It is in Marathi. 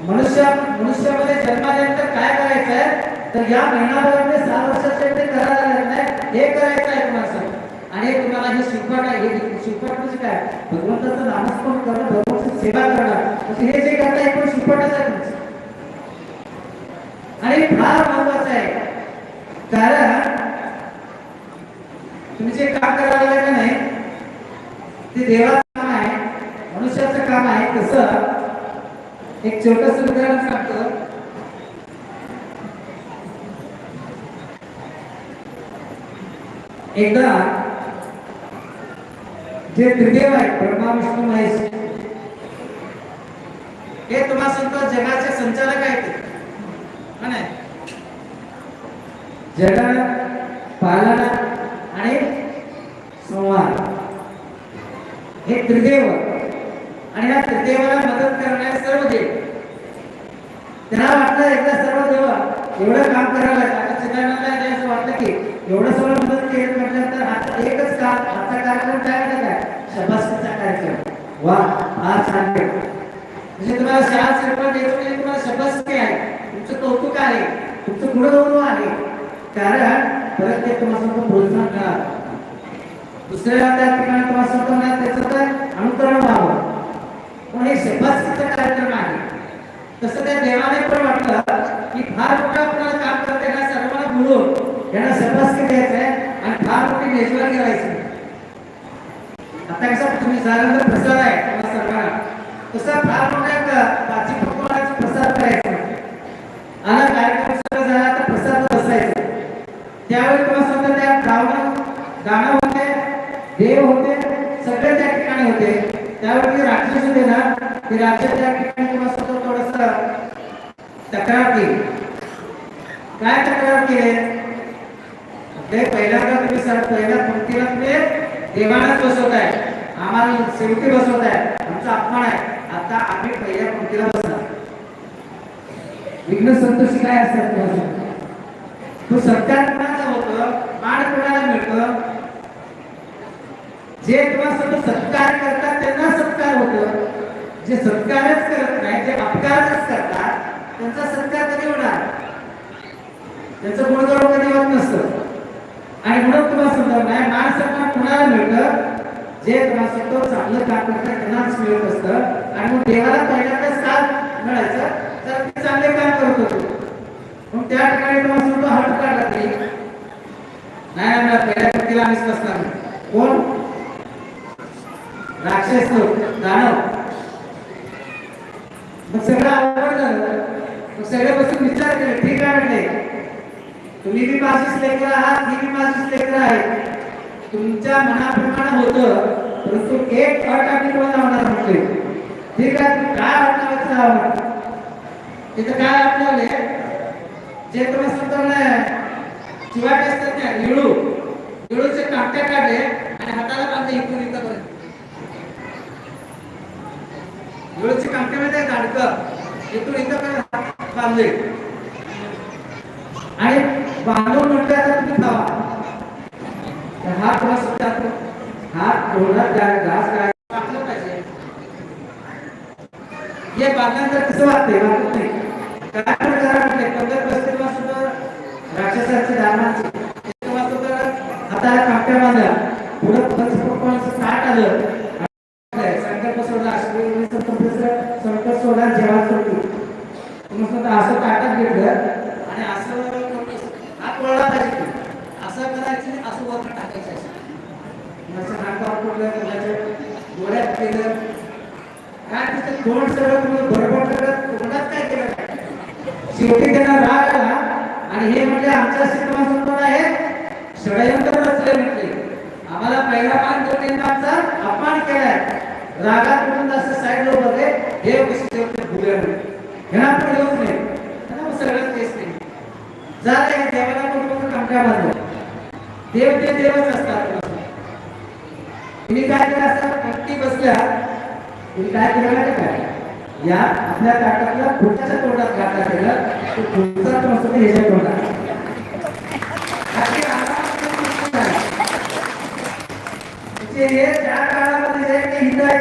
मनुष्यामध्ये जन्माल्यानंतर काय करायचं आहे तर या महिनाभरामध्ये 6 वर्षाचे ते करायला लागणार हे करायचं आहे तुम्हाला. आणि तुम्हाला हे शिकवण आहे, हे शिकवण म्हणजे काय भगवंताचं नामस्मरण करणं, भगवंताची सेवा करणं, म्हणजे हे जे करता हे पण शिकवणच आहे तुमचं. आणि फार महत्वाचं आहे, कारण तुम्ही जे काम करायला लागले का नाही ते देवाचं काम आहे, मनुष्याचं काम आहे. तसं एक छोटंसं उदाहरण सांगतो. एकदा जे त्रिदेव आहेत ब्रह्मा विष्णू महेश हे तुम्हाला सांगतो जगाचे संचालक आहेत. जग पालन आणि संवाद हे त्रिदेव, आणि या त्रिदेवाला मदत करणारे सर्व देव. त्यांना वाटलं एकदा सर्व देव एवढं काम करायला आता चिदानंदाला असं वाटतं की एवढं सर्व मदत केलं म्हटल्यानंतर आता एकच काम, आता कार्यक्रम काय शबासकीचा कार्यक्रम. वा हा छान. म्हणजे तुम्हाला शाळा सरपंच देतो म्हणजे तुम्हाला शबासकी आहे, तुमचं कौतुक आहे, तुमचं गुणगौरव आहे. कारण परत ते तुम्हाला प्रोत्साहन करा, दुसऱ्याला त्या ठिकाणी तुम्हाला स्वतः त्याचं काय अनुकरण व्हावं. पण हे शबासकीचा कार्यक्रम आहे. तसं त्या देवाने पण वाटलं की फार मोठा आपल्याला काम करते ना, सर्वांना बोलून यांना शबासकी द्यायचं आहे आणि फार मोठी मेजवानी करायची. आता कसं तुम्ही झाल्यानंतर प्रसाद आहे तुम्हाला सर्वांना, तसा फार मोठ्या पाची पकवानाचा प्रसाद करायचा. आला कार्यक्रम सगळं झाला तर प्रसाद बसायचा. त्यावेळी तुम्हाला स्वतः त्या गाणं होते, देव होते, सगळे त्या ठिकाणी होते. त्यावेळी जे राक्षस होते ना ते राक्षस त्या ठिकाणी तुम्हाला स्वतः थोडंसं तक्रार केली. काय तक्रार केली ते पहिल्यांदा तुम्ही पहिल्या पंक्तीला तुम्ही देवालाच बसवताय, आम्हाला शेवटी बसवताय, आमचा अपमान आहे. आता आम्ही पहिल्या पंक्तीला बसणार. विघ्न संतोषी काय असतात तो सत्कार कोणाचा होतं, मान कोणाला मिळतं. जे तुम्हाला सगळं सत्कार करतात त्यांना सत्कार होतं, जे सत्कारच करत नाही, जे अपकारच करतात त्यांचा सत्कार कधी होणार, त्यांचं गुणगौरव कधी होत नसतं. आणि म्हणून तुम्हाला समजा नाही मान सन्मान कोणाला मिळतं, जे तुम्हाला सगळं चांगलं काम करतात त्यांनाच मिळत असतं. आणि मग देवाला पहिल्यांदाच काम मिळायचं तर ते चांगले काम करत होते. मग त्या ठिकाणी तुम्हाला सुद्धा हट काढला तरी नाही ना पहिल्या व्यक्तीला आम्हीच बसणार. कोण राक्षस दानव. मग सगळं आवड झालं. मग सगळे बसून विचार केले, ठीक आहे म्हटले तुम्ही बी माझीच लेकर आहात, मी बी माझीच लेकर आहे, तुमच्या मनाप्रमाणे होतं, परंतु एक अट आम्ही तुम्हाला होणार म्हटले. ठीक आहे तुम्ही काय वाटणार तिथं काय आपल्याला जे तुम्हाला समजा चिवाटे असतात त्या निळूचे कामट्या काढले आणि हाताला बांधले इथून इथपर्यंत. निळूचे कामट्यामध्ये दाडकं इथून इथपर्यंत बांधले आणि बांधून म्हटलं आता तुम्ही खावा. हा तुम्हाला सुद्धा हात डोळ्यात घास काय टाकलं पाहिजे. हे बांधल्यानंतर कसं वाटतंय वाटत नाही काय करा म्हटले पंगत बसते तेव्हा सुद्धा राक्षसाचे दानाचे तेव्हा सुद्धा हाताला कापट्या बांधल्या पुढं पंचपक्वानाचं ताट आलं. संकल्प सोडला संकल्प सोडला जेव्हा सोडली मग असं ताटात घेतलं आणि असं हात वळला पाहिजे, असं करायचं असं वर टाकायचं. नाकावर पडलं डोळ्यात केलं काय तिथं तोंड सगळं तुम्ही बरोबर करत तोंडात काय केलं. शेवटी त्यांना राग आला आणि हे म्हटले आमच्या सिद्धमासंतोड आहे षडयंत्र रचले म्हटले, आम्हाला पहिला मान देऊन आमचा अपमान केलाय. रागात म्हणून असं साईडला बघे हे कशी जेवते भुगले ह्यांना पण येऊच नाही त्यांना सगळंच तेच नाही झालं. देवाला पण कामट्या बांधलं. देव ते देवच असतात. तुम्ही काय केलं असं भक्ती बसल्या तुम्ही काय केलं काय या आपल्या ताटातला पुढच्या तोंडात घातला केलं तो पुढचा तो असतो ह्याच्या तोंडात. हे ज्या काळामध्ये हिंदू आहे